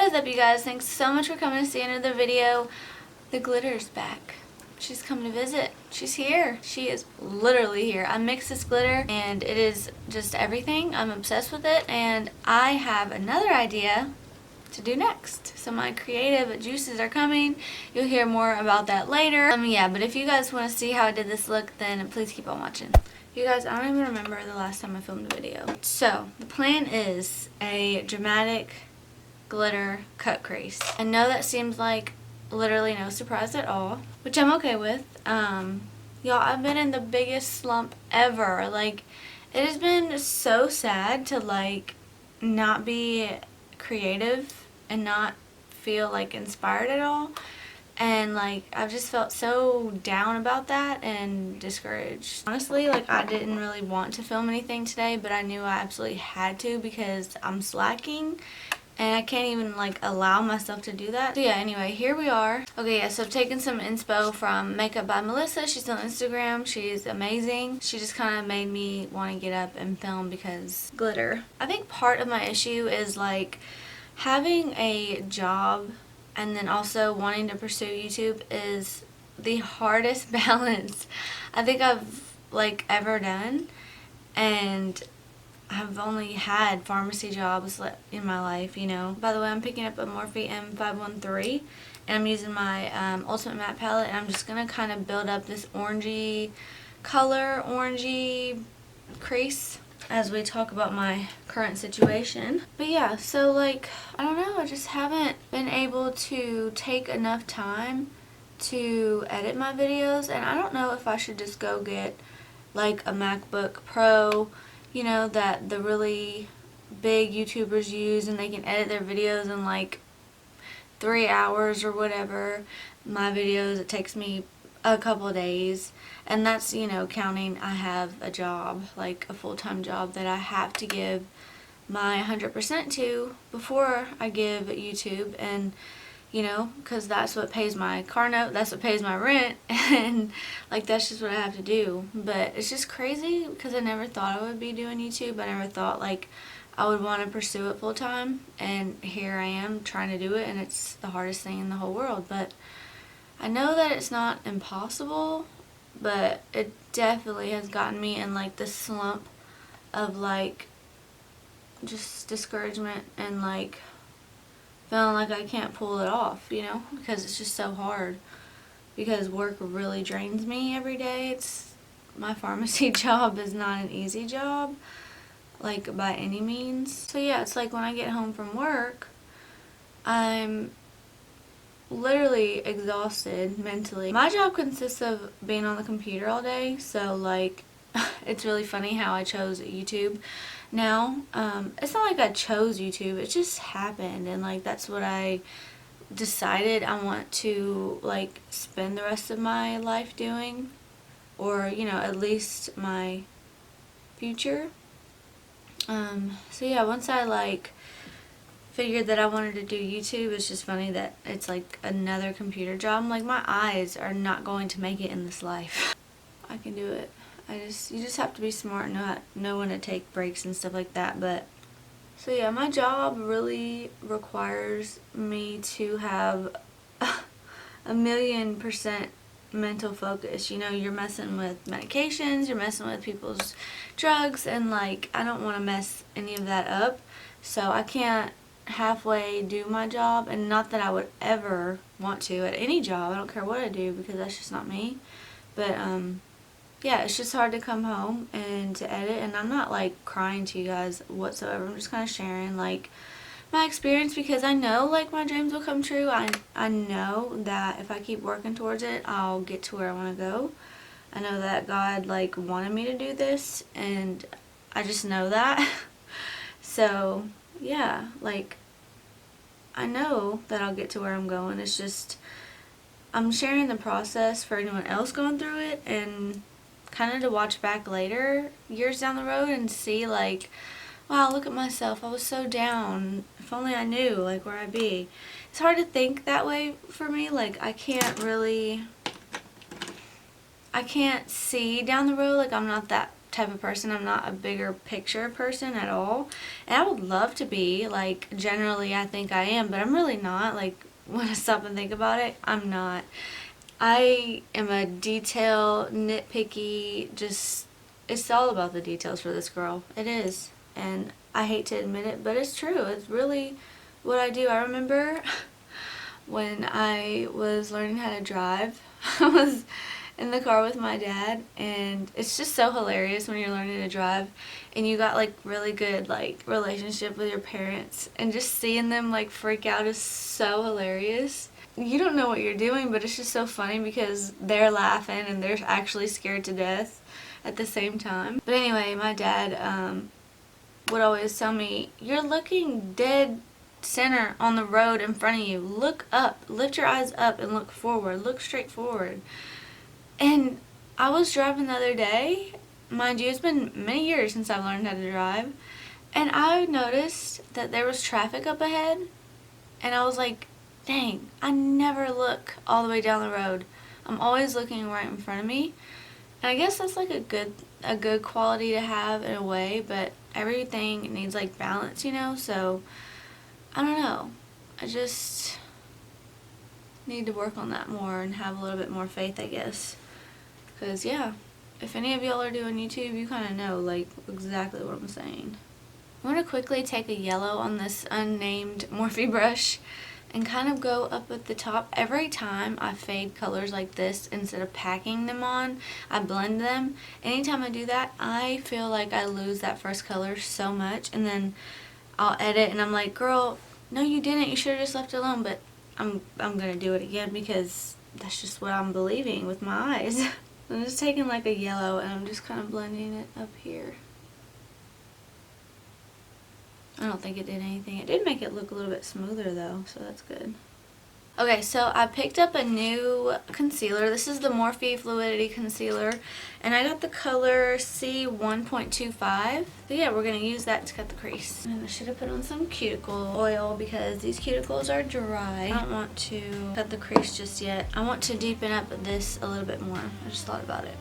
What is up, you guys? Thanks so much for coming to see another video. The glitter's back. She's come to visit. She's here. She is literally here. I mixed this glitter and it is just everything. I'm obsessed with it and I have another idea to do next. So my creative juices are coming. You'll hear more about that later. Yeah, but if you guys want to see how I did this look, then please keep on watching. You guys, I don't even remember the last time I filmed a video. So the plan is a dramatic glitter cut crease. I know that seems like literally no surprise at all, which I'm okay with. Y'all, I've been in the biggest slump ever. Like, it has been so sad to like not be creative and not feel like inspired at all. And like, I've just felt so down about that and discouraged. Honestly, like, I didn't really want to film anything today, but I knew I absolutely had to because I'm slacking. And I can't even like allow myself to do that. So yeah, anyway, here we are. Okay, yeah, so I've taken some inspo from Makeup by Melissa. She's on Instagram. She's amazing. She just kind of made me want to get up and film because glitter. I think part of my issue is like having a job and then also wanting to pursue YouTube is the hardest balance I think I've like ever done. And I've only had pharmacy jobs in my life, you know. By the way, I'm picking up a MORPHE M513 and I'm using my Ultimate Matte Palette, and I'm just going to kind of build up this orangey color, orangey crease as we talk about my current situation. But yeah, so like, I don't know, I just haven't been able to take enough time to edit my videos, and I don't know if I should just go get like a MacBook Pro, you know, that the really big YouTubers use, and they can edit their videos in like 3 hours or whatever. My videos, it takes me a couple of days, and that's, you know, counting I have a job, like a full-time job that I have to give my 100% to before I give YouTube. And you know, because that's what pays my car note, that's what pays my rent, and like that's just what I have to do. But it's just crazy because I never thought I would be doing YouTube. I never thought like I would want to pursue it full time, and here I am trying to do it, and it's the hardest thing in the whole world. But I know that it's not impossible, but it definitely has gotten me in like this slump of like just discouragement and like feeling like I can't pull it off, you know, because it's just so hard, because work really drains me every day. My pharmacy job is not an easy job, like by any means. So yeah, it's like when I get home from work, I'm literally exhausted mentally. My job consists of being on the computer all day, so like it's really funny how I chose YouTube. Now, it's not like I chose YouTube, it just happened, and like that's what I decided I want to like spend the rest of my life doing, or you know, at least my future. So yeah, once I like figured that I wanted to do YouTube, it's just funny that it's like another computer job. I'm like, my eyes are not going to make it in this life. I can do it. You just have to be smart and know when to take breaks and stuff like that. But so yeah, my job really requires me to have 1,000,000% mental focus. You know, you're messing with medications, you're messing with people's drugs, and like I don't want to mess any of that up. So I can't halfway do my job, and not that I would ever want to at any job. I don't care what I do because that's just not me. But yeah, it's just hard to come home and to edit, and I'm not like crying to you guys whatsoever. I'm just kind of sharing like my experience because I know like my dreams will come true. I know that if I keep working towards it, I'll get to where I want to go. I know that God like wanted me to do this, and I just know that. So yeah, like I know that I'll get to where I'm going. It's just I'm sharing the process for anyone else going through it, and kind of to watch back later, years down the road, and see like, wow, look at myself, I was so down, if only I knew like where I'd be. It's hard to think that way for me. Like I can't see down the road. Like I'm not that type of person. I'm not a bigger picture person at all. And I would love to be, like, generally I think I am, but I'm really not. Like, when I stop and think about it, I'm not. I am a detail, nitpicky, just, it's all about the details for this girl. It is. And I hate to admit it, but it's true. It's really what I do. I remember when I was learning how to drive, I was in the car with my dad, and it's just so hilarious when you're learning to drive and you got like really good like relationship with your parents, and just seeing them like freak out is so hilarious. You don't know what you're doing, but it's just so funny because they're laughing and they're actually scared to death at the same time. But anyway, my dad would always tell me, you're looking dead center on the road in front of you. Look up, lift your eyes up and look forward, look straight forward. And I was driving the other day, mind you, it's been many years since I've learned how to drive, and I noticed that there was traffic up ahead, and I was like, dang, I never look all the way down the road. I'm always looking right in front of me. And I guess that's like a good quality to have in a way, but everything needs like balance, you know, so I don't know. I just need to work on that more and have a little bit more faith, I guess. Because, yeah, if any of y'all are doing YouTube, you kind of know, like, exactly what I'm saying. I'm going to quickly take a yellow on this unnamed Morphe brush and kind of go up at the top. Every time I fade colors like this, instead of packing them on, I blend them. Anytime I do that, I feel like I lose that first color so much. And then I'll edit and I'm like, girl, no you didn't. You should have just left it alone. But I'm going to do it again because that's just what I'm believing with my eyes. I'm just taking like a yellow and I'm just kind of blending it up here. I don't think it did anything. It did make it look a little bit smoother though, so that's good. Okay, so I picked up a new concealer. This is the Morphe Fluidity Concealer, and I got the color C1.25. So yeah, we're going to use that to cut the crease. And I should have put on some cuticle oil because these cuticles are dry. I don't want to cut the crease just yet. I want to deepen up this a little bit more. I just thought about it.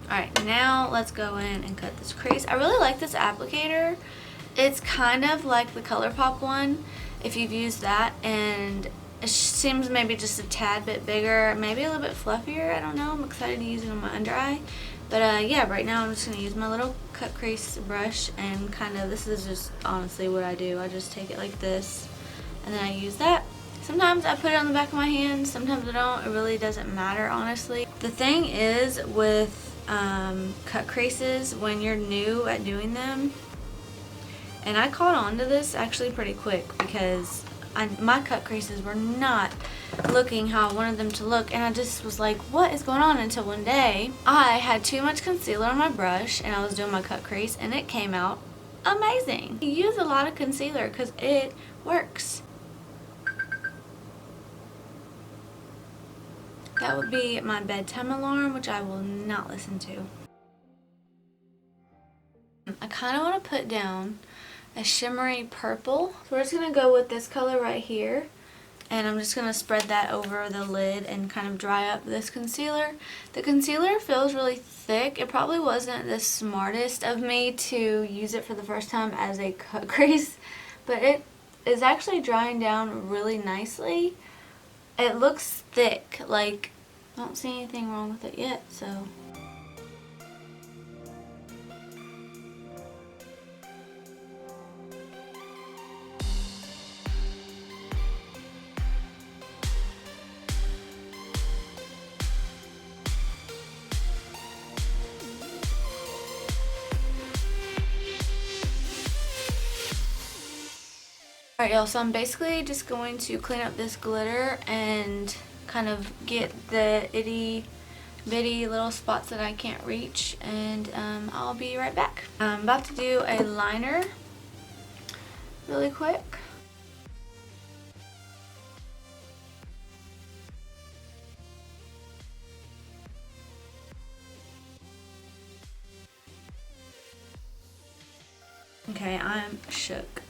Alright, now let's go in and cut this crease. I really like this applicator. It's kind of like the ColourPop one, if you've used that, and it seems maybe just a tad bit bigger, maybe a little bit fluffier, I don't know. I'm excited to use it on my under eye. But yeah, right now I'm just going to use my little cut crease brush and kind of, this is just honestly what I do. I just take it like this, and then I use that. Sometimes I put it on the back of my hand, sometimes I don't. It really doesn't matter, honestly. The thing is with cut creases, when you're new at doing them, and I caught on to this actually pretty quick because my cut creases were not looking how I wanted them to look, and I just was like, what is going on? Until one day I had too much concealer on my brush and I was doing my cut crease and it came out amazing. You use a lot of concealer because it works. That would be my bedtime alarm, which I will not listen to. I kind of want to put down a shimmery purple. So we're just going to go with this color right here. And I'm just going to spread that over the lid and kind of dry up this concealer. The concealer feels really thick. It probably wasn't the smartest of me to use it for the first time as a cut crease, but it is actually drying down really nicely. It looks thick, like I don't see anything wrong with it yet, so. Alright y'all, so I'm basically just going to clean up this glitter and kind of get the itty bitty little spots that I can't reach, and I'll be right back. I'm about to do a liner really quick. Okay, I'm shook.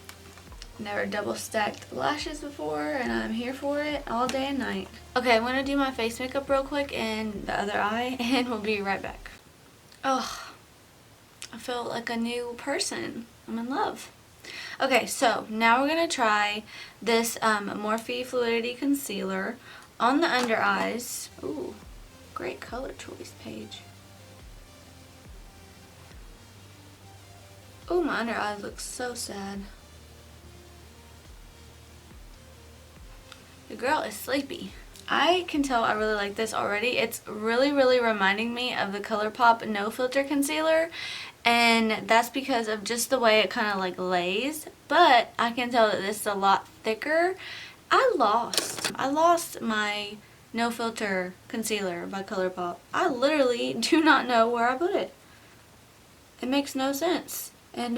Never double stacked lashes before, and I'm here for it all day and night. Okay, I'm gonna do my face makeup real quick in the other eye, and we'll be right back. Oh, I feel like a new person. I'm in love. Okay, so now we're gonna try this Morphe Fluidity Concealer on the under eyes. Ooh, great color choice, Paige. Ooh, my under eyes look so sad. The girl is sleepy. I can tell I really like this already. It's really reminding me of the ColourPop No Filter Concealer, and that's because of just the way it kind of like lays, but I can tell that this is a lot thicker. I lost my No Filter Concealer by ColourPop. I literally do not know where I put it. It makes no sense. And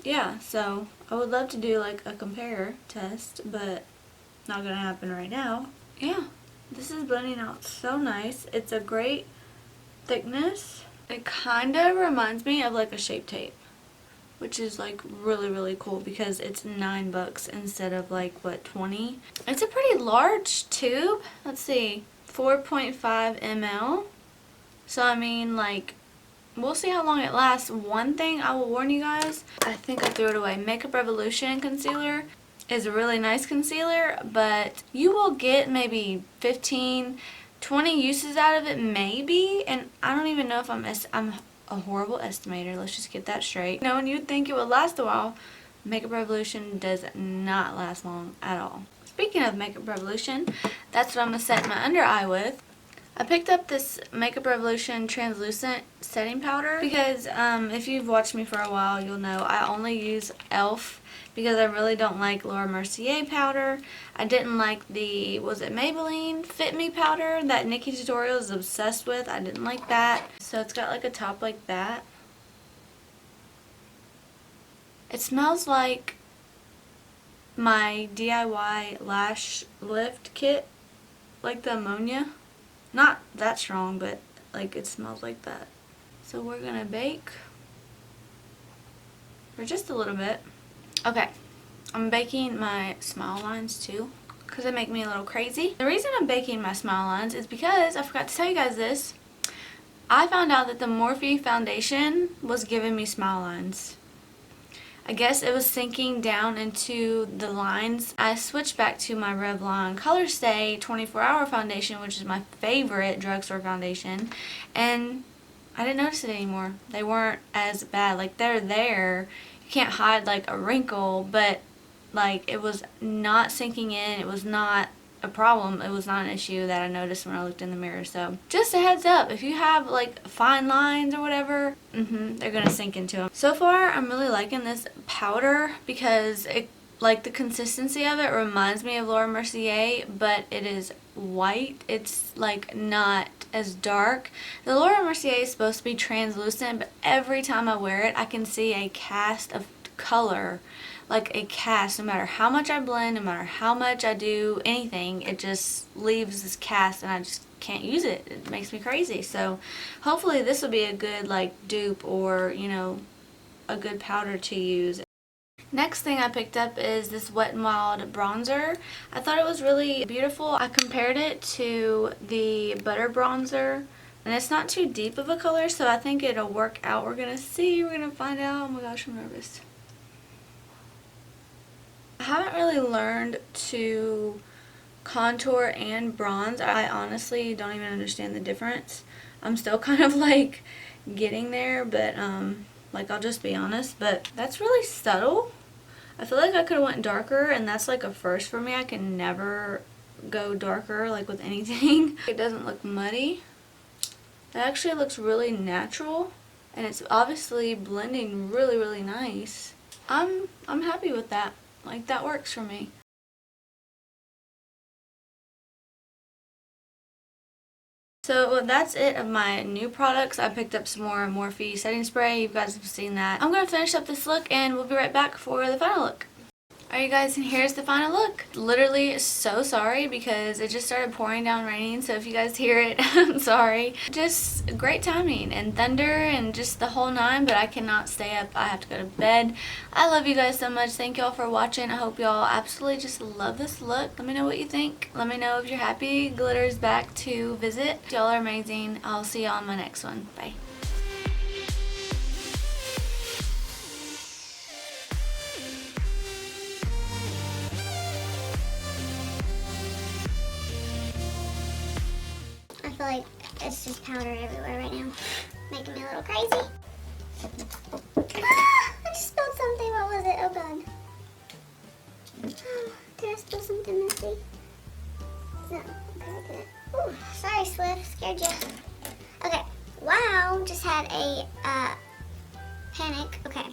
yeah, so I would love to do like a compare test, but not gonna happen right now. Yeah, this is blending out so nice. It's a great thickness. It kind of reminds me of like a Shape Tape, which is like really cool because it's $9 instead of like what, 20. It's a pretty large tube. Let's see, 4.5 ml. So I mean, like, we'll see how long it lasts. One thing I will warn you guys, I think I threw it away. Makeup Revolution concealer is a really nice concealer, but you will get maybe 15, 20 uses out of it maybe, and I don't even know if I'm a horrible estimator. Let's just get that straight. You know, and you'd think it would last a while. Makeup Revolution does not last long at all. Speaking of Makeup Revolution, that's what I'm going to set my under eye with. I picked up this Makeup Revolution translucent setting powder because if you've watched me for a while, you'll know I only use e.l.f. because I really don't like Laura Mercier powder. I didn't like the, was it Maybelline Fit Me powder that Nikki Tutorial is obsessed with. I didn't like that. So it's got like a top like that. It smells like my DIY lash lift kit, like the ammonia. Not that strong, but like it smells like that. So we're gonna bake for just a little bit. Okay, I'm baking my smile lines too because they make me a little crazy. The reason I'm baking my smile lines is because I forgot to tell you guys this. I found out that the Morphe foundation was giving me smile lines. I guess it was sinking down into the lines. I switched back to my Revlon Color Stay 24-hour foundation, which is my favorite drugstore foundation, and I didn't notice it anymore. They weren't as bad. Like, they're there. You can't hide like a wrinkle, but like it was not sinking in. It was not a problem. It was not an issue that I noticed when I looked in the mirror. So just a heads up, if you have like fine lines or whatever, they're gonna sink into them. So far I'm really liking this powder because it, like, the consistency of it reminds me of Laura Mercier, but it is white. It's like not as dark. The Laura Mercier is supposed to be translucent, but every time I wear it I can see a cast of color, like a cast. No matter how much I blend, no matter how much I do anything, it just leaves this cast and I just can't use it. It makes me crazy. So hopefully this will be a good like dupe, or you know, a good powder to use. Next thing I picked up is this Wet n Wild bronzer. I thought it was really beautiful. I compared it to the Butter bronzer, and it's not too deep of a color, so I think it'll work out. We're gonna see, we're gonna find out. Oh my gosh, I'm nervous. I haven't really learned to contour and bronze. I honestly don't even understand the difference. I'm still kind of like getting there, but like, I'll just be honest, but that's really subtle. I feel like I could have went darker, and that's like a first for me. I can never go darker like with anything. It doesn't look muddy. It actually looks really natural, and it's obviously blending really nice. I'm happy with that. Like, that works for me. So that's it of my new products. I picked up some more Morphe setting spray. You guys have seen that. I'm going to finish up this look and we'll be right back for the final look. Alright, you guys, and here's the final look. Literally so sorry because it just started pouring down raining, so if you guys hear it, I'm sorry. Just great timing and thunder and just the whole nine, but I cannot stay up. I have to go to bed. I love you guys so much. Thank y'all for watching. I hope y'all absolutely just love this look. Let me know what you think. Let me know if you're happy glitter is back to visit. Y'all are amazing. I'll see y'all on my next one. Bye. I feel like it's just powder everywhere right now, making me a little crazy. Ah, I just spilled something. What was it? Oh god. Did I spill something messy? No. Okay, I didn't. Ooh, sorry, Swift. Scared you. Okay. Wow. Just had a panic. Okay.